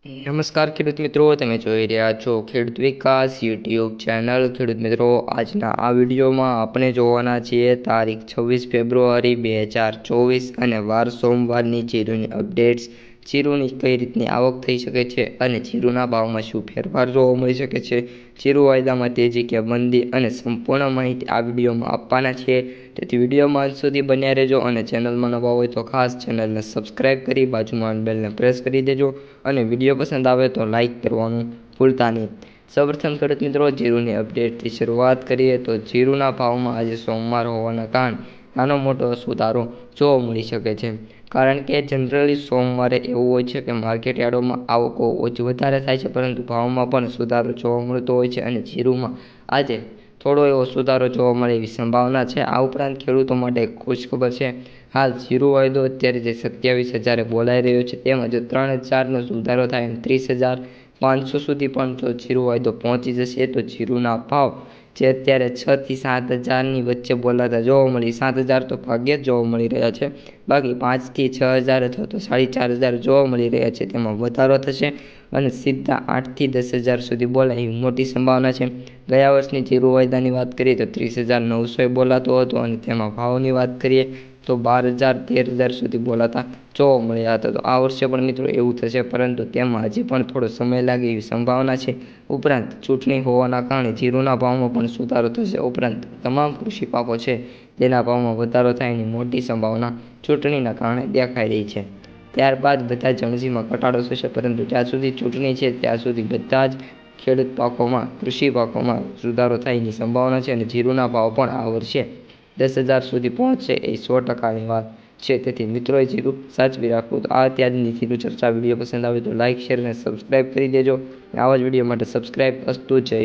નમસ્કાર ખેડૂત મિત્રો, તમે જોઈ રહ્યા છો ખેડૂત વિકાસ યુટ્યુબ ચેનલ. ખેડૂત મિત્રો, આજના આ વિડીયોમાં આપણે જોવાના છીએ તારીખ 26 ફેબ્રુઆરી 2024 અને વાર સોમવારની જીરુની અપડેટ્સ. જીરુની કઈ રીતની આવક થઈ શકે છે અને જીરુના ભાવમાં શું ફેરફાર જોવા મળી શકે છે, જીરુ વાયદામાં તેજી કે મંદી, અને સંપૂર્ણ માહિતી આ વિડીયોમાં આપવાના છીએ. તેથી વિડીયોમાં અંત સુધી બન્યા રહેજો અને ચેનલમાં નવા હોય તો ખાસ ચેનલને સબસ્ક્રાઈબ કરી બાજુમાં બેલને પ્રેસ કરી દેજો અને વિડીયો પસંદ આવે તો લાઇક કરવાનું ભૂલતા નહીં. સૌપ્રથમ ખેડૂત મિત્રો, જીરુની અપડેટથી શરૂઆત કરીએ તો જીરુના ભાવમાં આજે સોમવાર હોવાના કારણે નાનો મોટો સુધારો જોવા મળી શકે છે. કારણ કે જનરલી સોમવારે એવું હોય છે કે માર્કેટ યાર્ડોમાં આવકો વધારે થાય છે, પરંતુ ભાવમાં પણ સુધારો જોવા મળતો હોય છે અને જીરુમાં આજે થોડો એવો સુધારો જોવા મળે એવી સંભાવના છે. આ ઉપરાંત ખેડૂતો માટે ખુશખબર છે. હાલ જીરુ વાયદો અત્યારે જે 27,000 બોલાઈ રહ્યો છે તેમાં જો 3,000નો સુધારો થાય અને 30,500 સુધી પણ જો જીરુ વાયદો પહોંચી જશે તો જીરુના ભાવ જે અત્યારે 6,000 થી 7,000ની વચ્ચે બોલાતા જોવા મળી, 7,000 તો ભાગ્યે જ જોવા મળી રહ્યા છે, બાકી 5,000 થી 6,000 અથવા તો 4,500 જોવા મળી રહ્યા છે. તેમાં વધારો થશે અને સીધા 8,000 થી 10,000 સુધી બોલાય એવી મોટી સંભાવના છે. ગયા વર્ષની જીરુ વાયદાની વાત કરીએ તો 30,900 બોલાતો હતો અને તેમાં ભાવની વાત કરીએ તો 12,000 13,000 સુધી બોલાતા જોવા મળ્યા હતા. તો આ વર્ષે પણ મિત્રો એવું થશે, પરંતુ તેમાં હજી પણ થોડો સમય લાગે એવી સંભાવના છે. ઉપરાંત ચૂંટણી હોવાના કારણે જીરુના ભાવમાં પણ સુધારો થશે. ઉપરાંત તમામ કૃષિ પાકો છે તેના ભાવમાં વધારો થાયની મોટી સંભાવના ચૂંટણીના કારણે દેખાઈ રહી છે. ત્યારબાદ બધા જ અણજીમાં ઘટાડો થશે, પરંતુ જ્યાં સુધી ચૂંટણી છે ત્યાં સુધી બધા જ ખેડૂત પાકોમાં, કૃષિ પાકોમાં સુધારો થાયની સંભાવના છે અને જીરુના ભાવ પણ આ વર્ષે 10,000 સુધી પહોંચશે એ 100%ની વાત છે. તેથી મિત્રોએ જીરુ સાચવી રાખવું. તો આ ત્યારની જીરુ ચર્ચા વિડીયો પસંદ આવે તો લાઇક, શેર અને સબસ્ક્રાઈબ કરી દેજો. આવા જ વિડીયો માટે સબસ્ક્રાઈબ. અસ્તુ. જય